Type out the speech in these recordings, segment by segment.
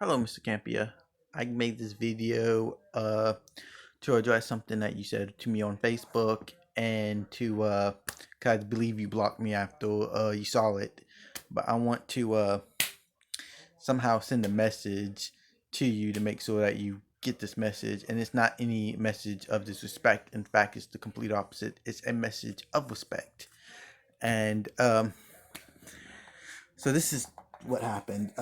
Hello, Mr. Campea. I made this video to address something that you said to me on Facebook and to cause I believe you blocked me after you saw it. But I want to somehow send a message to you to make sure that you get this message, and it's not any message of disrespect. In fact, it's the complete opposite. It's a message of respect. And So this is what happened.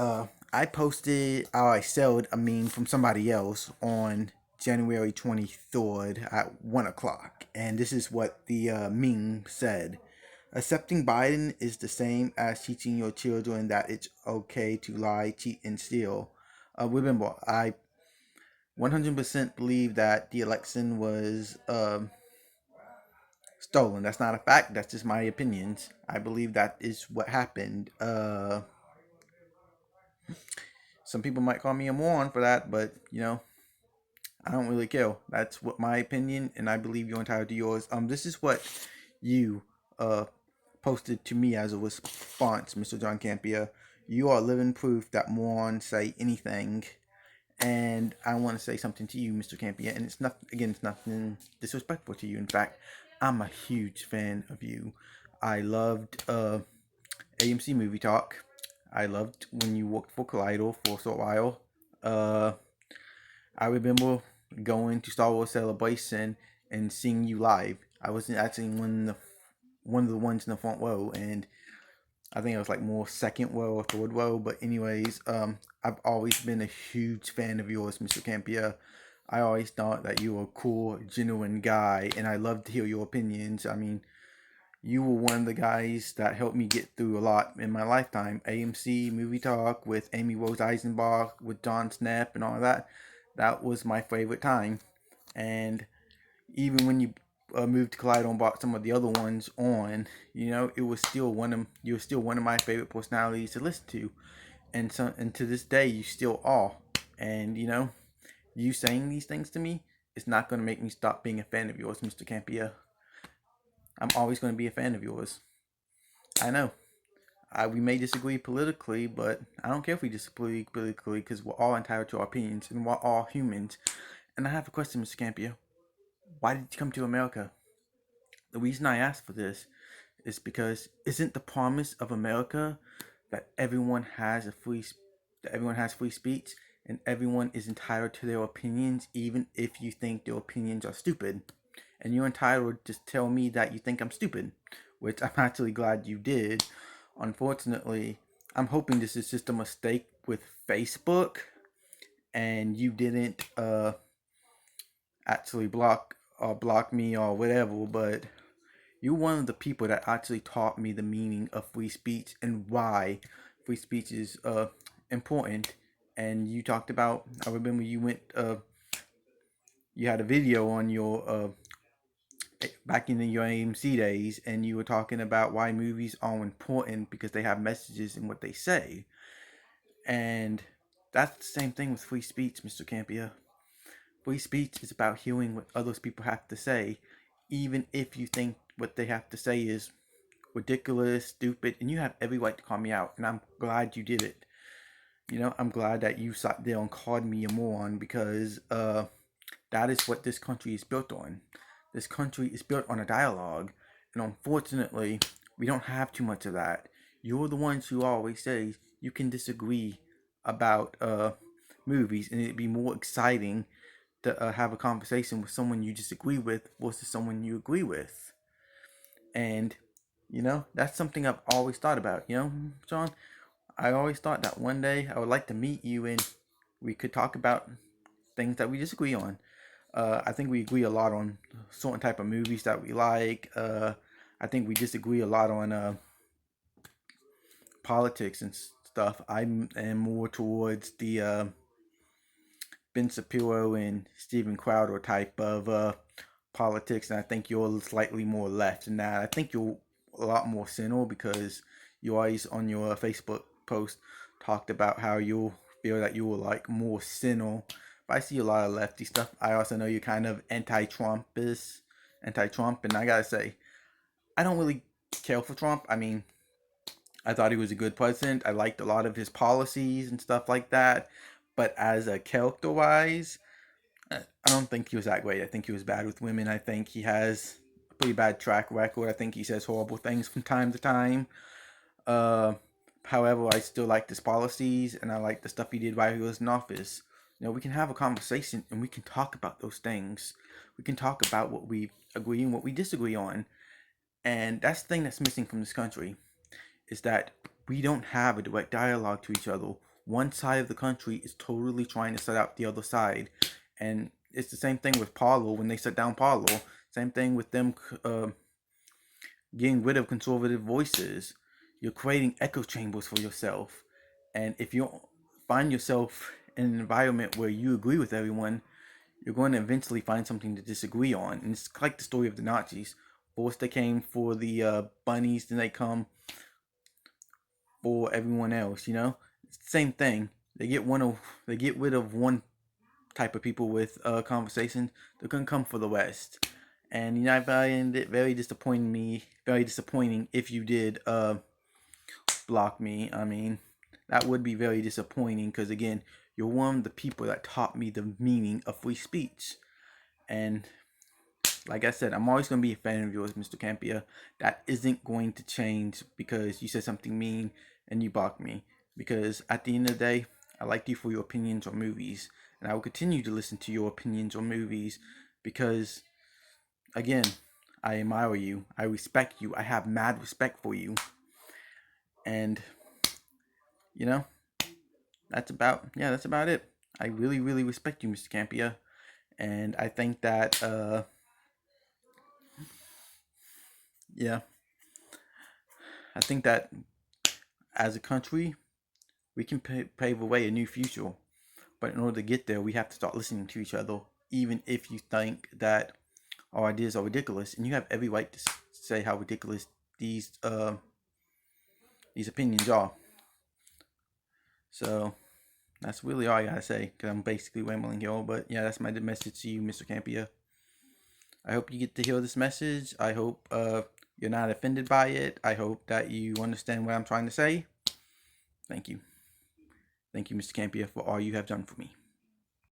I posted, I sold a meme from somebody else on January 23rd at 1 o'clock. And this is what the meme said. Accepting Biden is the same as teaching your children that it's okay to lie, cheat, and steal. Remember, I 100% believe that the election was stolen. That's not a fact. That's just my opinions. I believe that is what happened. Some people might call me a moron for that, but I don't really care. That's what my opinion, and I believe you're entitled to yours. This is what you uh posted to me as a response, Mr. John Campea. You are living proof that morons say anything, and I want to say something to you, Mr. Campea. And it's nothing disrespectful to you. In fact, I'm a huge fan of you. I loved AMC Movie Talk. I loved when you worked for Kaleido for a short while. Uh, I remember going to Star Wars Celebration and seeing you live. I was actually one of the ones in the front row, and I think it was like more second row or third row. But anyways, I've always been a huge fan of yours, Mr. Campea. I always thought that you were a cool, genuine guy, and I love to hear your opinions. I mean, you were one of the guys that helped me get through a lot in my lifetime. AMC Movie Talk with Amy Rose Eisenbach, with John Snap, and all that. That was my favorite time. And even when you moved to Kaleido and brought some of the other ones on, it was still you were still one of my favorite personalities to listen to. And to this day, you still are. And you saying these things to me is not going to make me stop being a fan of yours, Mr. Campea. I'm always going to be a fan of yours. I know. We may disagree politically, but I don't care if we disagree politically because we're all entitled to our opinions and we're all humans. And I have a question, Mr. Campea. Why did you come to America? The reason I ask for this is because isn't the promise of America that everyone has free speech and everyone is entitled to their opinions even if you think their opinions are stupid? And you're entitled to tell me that you think I'm stupid, which I'm actually glad you did. Unfortunately, I'm hoping this is just a mistake with Facebook and you didn't actually block me or whatever, but you're one of the people that actually taught me the meaning of free speech and why free speech is important. And you talked about, I remember you had a video on your back in your AMC days, and you were talking about why movies are important because they have messages in what they say. And that's the same thing with free speech, Mr. Campea. Free speech is about hearing what others people have to say, even if you think what they have to say is ridiculous, stupid, and you have every right to call me out, and I'm glad you did it. I'm glad that you sat there and called me a moron because that is what this country is built on. This country is built on a dialogue, and unfortunately, we don't have too much of that. You're the ones who always say you can disagree about movies, and it'd be more exciting to have a conversation with someone you disagree with versus someone you agree with. And that's something I've always thought about. John, I always thought that one day I would like to meet you and we could talk about things that we disagree on. I think we agree a lot on certain type of movies that we like. I think we disagree a lot on politics and stuff. I am more towards the Ben Shapiro and Steven Crowder type of politics, and I think you're slightly more left than that. I think you're a lot more center because you always on your Facebook post talked about how you feel that you were like more center. But I see a lot of lefty stuff. I also know you're kind of anti-Trump, and I gotta say, I don't really care for Trump. I mean, I thought he was a good president. I liked a lot of his policies and stuff like that. But as a character-wise, I don't think he was that great. I think he was bad with women. I think he has a pretty bad track record. I think he says horrible things from time to time. Uh, However, I still like his policies and I like the stuff he did while he was in office. We can have a conversation and we can talk about those things. We can talk about what we agree and what we disagree on. And that's the thing that's missing from this country is that we don't have a direct dialogue to each other. One side of the country is totally trying to set out the other side. And it's the same thing with Paulo when they shut down Paulo. Same thing with them getting rid of conservative voices. You're creating echo chambers for yourself. And if you find yourself in an environment where you agree with everyone, you're going to eventually find something to disagree on. And it's like the story of the Nazis. First they came for the bunnies, then they come for everyone else. It's the same thing. They get rid of one type of people with conversations. They're gonna come for the rest. And I find it very disappointing if you did block me. I mean, that would be very disappointing because again, you're one of the people that taught me the meaning of free speech. And like I said, I'm always going to be a fan of yours, Mr. Campea. That isn't going to change because you said something mean and you blocked me. Because at the end of the day, I like you for your opinions on movies. And I will continue to listen to your opinions on movies because, again, I admire you. I respect you. I have mad respect for you. And, you know, that's about it. I really, really respect you, Mr. Campea. And I think that, yeah, I think that as a country, we can pave away a new future. But in order to get there, we have to start listening to each other, even if you think that our ideas are ridiculous. And you have every right to say how ridiculous these opinions are. So that's really all I gotta say, because I'm basically rambling here. But yeah, that's my message to you, Mr. Campea. I hope you get to hear this message. I hope you're not offended by it. I hope that you understand what I'm trying to say. Thank you. Thank you, Mr. Campea, for all you have done for me.